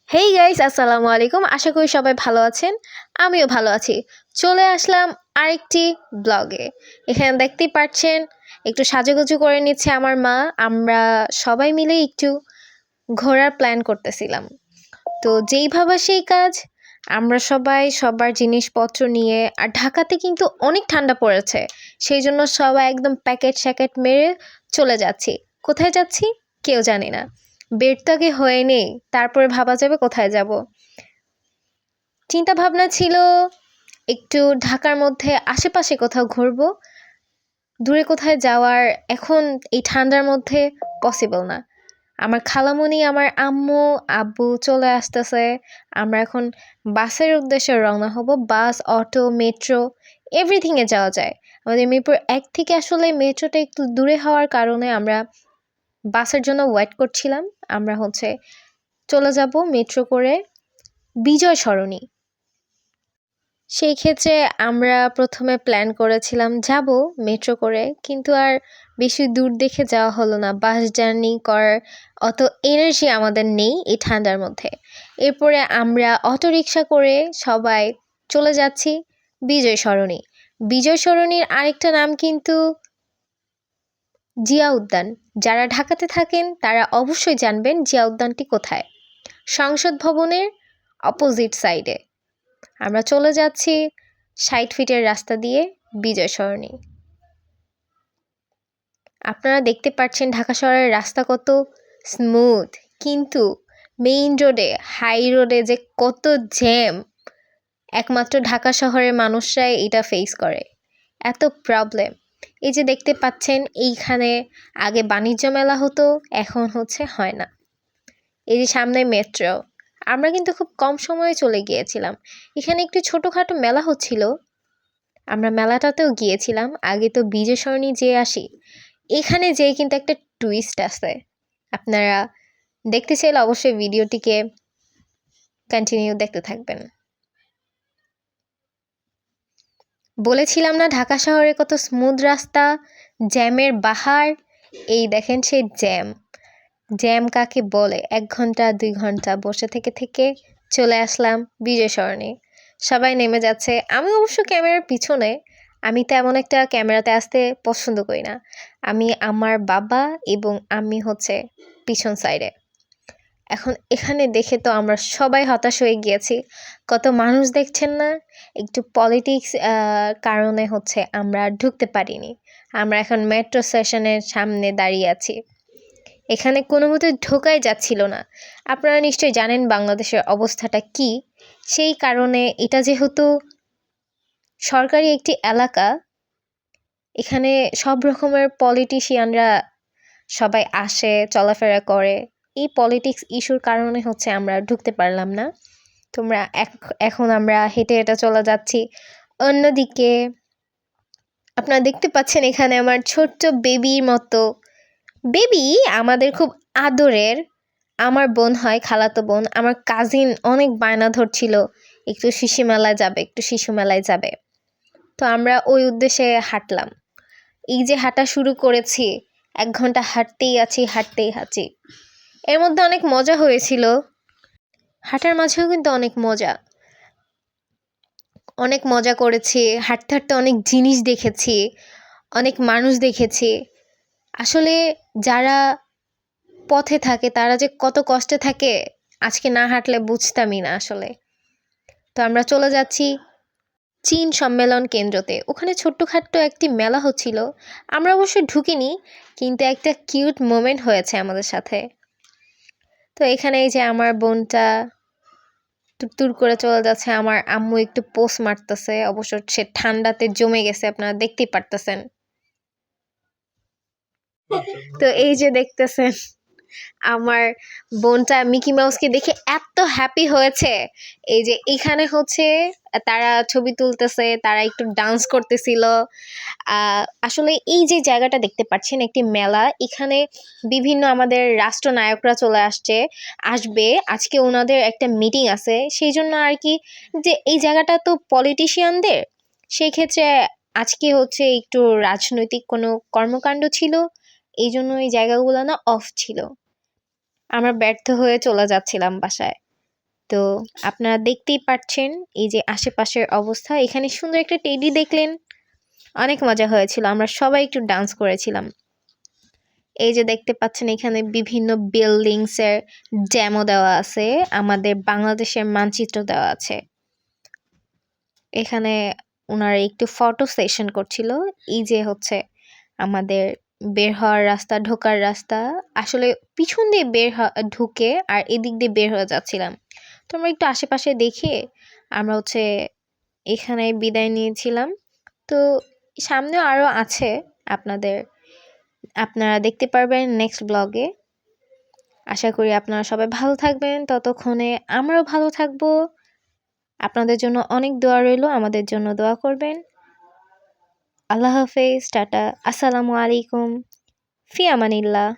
Hey guys, আসসালামু আলাইকুম। আশা করি সবাই ভালো আছেন। আমিও ভালো আছি। চলে আসলাম আরেকটি ব্লগে। এখানে দেখতেই পাচ্ছেন একটু সাজুগুজু করে নিচ্ছে আমার মা। আমরা সবাই মিলে একটু ঘোরার প্ল্যান করতেছিলাম। তো যেই ভাবা সেই কাজ। আমরা সবাই সবার জিনিসপত্র নিয়ে, আর ঢাকাতে কিন্তু অনেক ঠান্ডা পড়েছে, সেই জন্য সবাই একদম প্যাকেট স্যাকেট মেরে চলে যাচ্ছি। কোথায় যাচ্ছি কেউ জানি না। বের তো আগে হয়ে নেই, তারপরে ভাবা যাবে কোথায় যাব। চিন্তা ভাবনা ছিল একটু ঢাকার মধ্যে আশেপাশে কোথাও ঘুরবো। দূরে কোথায় যাওয়ার এখন এই ঠান্ডার মধ্যে পসিবল না। আমার খালামণি, আমার আম্মু আব্বু চলে আসতেছে। আমরা এখন বাসের উদ্দেশ্যে রওনা হব। বাস, অটো, মেট্রো এভরিথিংয়ে যাওয়া যায়। আমাদের মিরপুর ১ থেকে আসলে মেট্রোটা একটু দূরে হওয়ার কারণে আমরা বাসের জন্য ওয়েট করছিলাম। আমরা চলে যাব মেট্রো করে বিজয় সরণি। সেই ক্ষেত্রে আমরা প্রথমে প্ল্যান করেছিলাম যাব মেট্রো করে, কিন্তু আর বেশি দূর দেখে যাওয়া হলো না। বাস জার্নি করার অত এনার্জি আমাদের নেই এই ঠান্ডার মধ্যে। এরপরে আমরা অটোরিকশা করে সবাই চলে যাচ্ছি বিজয় সরণি। বিজয় সরণির আরেকটা নাম কিন্তু জিয়া উদ্যান। যারা ঢাকাতে থাকেন তারা অবশ্যই জানবেন জিয়া উদ্যানটি কোথায়। সংসদ ভবনের অপোজিট সাইডে। আমরা চলে যাচ্ছি ৬০ ফিটের রাস্তা দিয়ে বিজয় সরণি। আপনারা দেখতে পাচ্ছেন ঢাকা শহরের রাস্তা কত স্মুথ, কিন্তু মেইন রোডে, হাই রোডে যে কত জ্যাম, একমাত্র ঢাকা শহরের মানুষরাই এটা ফেস করে। এত প্রবলেম। এই যে দেখতে পাচ্ছেন এইখানে আগে বাণিজ্য মেলা হতো, এখন হয় না। এই যে সামনে মেট্রো। আমরা কিন্তু খুব কম সময়ে চলে গিয়েছিলাম। এখানে একটি ছোটোখাটো মেলা হচ্ছিল, আমরা মেলাটাতেও গিয়েছিলাম। আগে তো বিজয় সরণি যেয়ে আসি। এখানে যেয়ে কিন্তু একটা টুইস্ট আছে। আপনারা দেখতে চাইলে অবশ্যই ভিডিওটিকে কন্টিনিউ দেখতে থাকবেন। বলেছিলাম না ঢাকা শহরে কত স্মুথ রাস্তা, জ্যামের বাহার। এই দেখেন সেই জ্যাম। জ্যাম কাকে বলে? ১ ঘন্টা ২ ঘন্টা বসে থেকে থেকে চলে আসলাম বিজয় সরণি। সবাই নেমে যাচ্ছে। আমি অবশ্য ক্যামেরার পিছনে। আমি তেমন একটা ক্যামেরাতে আসতে পছন্দ করি না। আমি, আমার বাবা এবং আমি পিছন সাইডে। এখন এখানে দেখে তো আমরা সবাই হতাশ হয়ে গিয়েছি। কত মানুষ দেখছেন না? একটু পলিটিক্স কারণে আমরা ঢুকতে পারিনি। আমরা এখন মেট্রো স্টেশনের সামনে দাঁড়িয়ে আছি। এখানে কোনো মতে ঢোকাই যাচ্ছিল না। আপনারা নিশ্চয়ই জানেন বাংলাদেশের অবস্থাটা কী। সেই কারণে এটা যেহেতু সরকারি একটি এলাকা, এখানে সব রকমের পলিটিশিয়ানরা সবাই আসে, চলাফেরা করে। এই পলিটিক্স ইস্যুর কারণে আমরা ঢুকতে পারলাম না। তোমরা এখন আমরা হেঁটে হেঁটে চলে যাচ্ছি। অন্যদিকে আপনারা দেখতে পাচ্ছেন এখানে আমার ছোট্ট বেবির মতো বেবি, আমাদের খুব আদরের। আমার বোন হয়, খালাতো বোন। আমার কাজিন অনেক বায়না ধরছিল একটু শিশু মেলায় যাবে, একটু শিশু মেলায় যাবে। তো আমরা ওই উদ্দেশ্যে হাঁটলাম। এই যে হাঁটা শুরু করেছি, ১ ঘন্টা হাঁটতেই আছি। এর মধ্যে অনেক মজা হয়েছিল। হাঁটার মাঝেও কিন্তু অনেক মজা করেছি। হাঁটতে হাঁটতে অনেক জিনিস দেখেছি, অনেক মানুষ দেখেছি। আসলে যারা পথে থাকে তারা যে কত কষ্টে থাকে, আজকে না হাঁটলে বুঝতামই না আসলে। তো আমরা চলে যাচ্ছি চীন সম্মেলন কেন্দ্রতে। ওখানে ছোট্টখাট্ট একটি মেলা হচ্ছিল। আমরা অবশ্যই ঢুকিনি, কিন্তু একটা কিউট মোমেন্ট হয়েছে আমাদের সাথে। তো এখানে এই যে আমার বোনটা তুর করে চলে যাচ্ছে। আমার আম্মু একটু পোজ মারতেছে। অবশ্য সে ঠান্ডাতে জমে গেছে, আপনারা দেখতেই পারতেছেন। তো এই যে দেখতেছেন আমার বোনটা মিকি মাউসকে দেখে এত হ্যাপি হয়েছে। এই যে এখানে তারা ছবি তুলতেছে, তারা একটু ডান্স করতেছিল। আসলে এই যে জায়গাটা দেখতে পাচ্ছেন একটি মেলা, এখানে বিভিন্ন আমাদের রাষ্ট্রনায়করা চলে আসবে। আজকে ওনাদের একটা মিটিং আছে, সেই জন্য আর কি। যে এই জায়গাটা তো পলিটিশিয়ানদের, সেই ক্ষেত্রে আজকে একটু রাজনৈতিক কোনো কর্মকাণ্ড ছিল, এই জন্য এই জায়গাগুলো না অফ ছিল। আমরা ব্যর্থ হয়ে চলে যাচ্ছিলাম বাসায়। তো আপনারা দেখতেই পাচ্ছেন এই যে আশেপাশের অবস্থা। এখানে সুন্দর একটা টেডি দেখলেন, অনেক মজা হয়েছিল, আমরা সবাই একটু ডান্স করেছিলাম। এই যে দেখতে পাচ্ছেন এখানে বিভিন্ন বিল্ডিংসের ডেমো দেওয়া আছে, আমাদের বাংলাদেশের মানচিত্র দেওয়া আছে। এখানে ওনারা একটু ফটো সেশন করছিল। এই যে হচ্ছে আমাদের বের হওয়ার রাস্তা, ঢোকার রাস্তা, আসলে পিছন দিয়ে ঢুকে আর এদিক দিয়ে বের হয়ে যাচ্ছিলাম। তো আমরা একটু আশেপাশে দেখে আমরা হচ্ছে এখানে বিদায় নিয়েছিলাম। তো সামনেও আরও আছে, আপনারা দেখতে পারবেন নেক্সট ব্লগে। আশা করি আপনারা সবাই ভালো থাকবেন, ততক্ষণে আমরাও ভালো থাকবো। আপনাদের জন্য অনেক দোয়া রইল, আমাদের জন্য দোয়া করবেন। আল্লাহ হাফেজ, টাটা, আসসালামু আলাইকুম, ফি আমানিল্লাহ।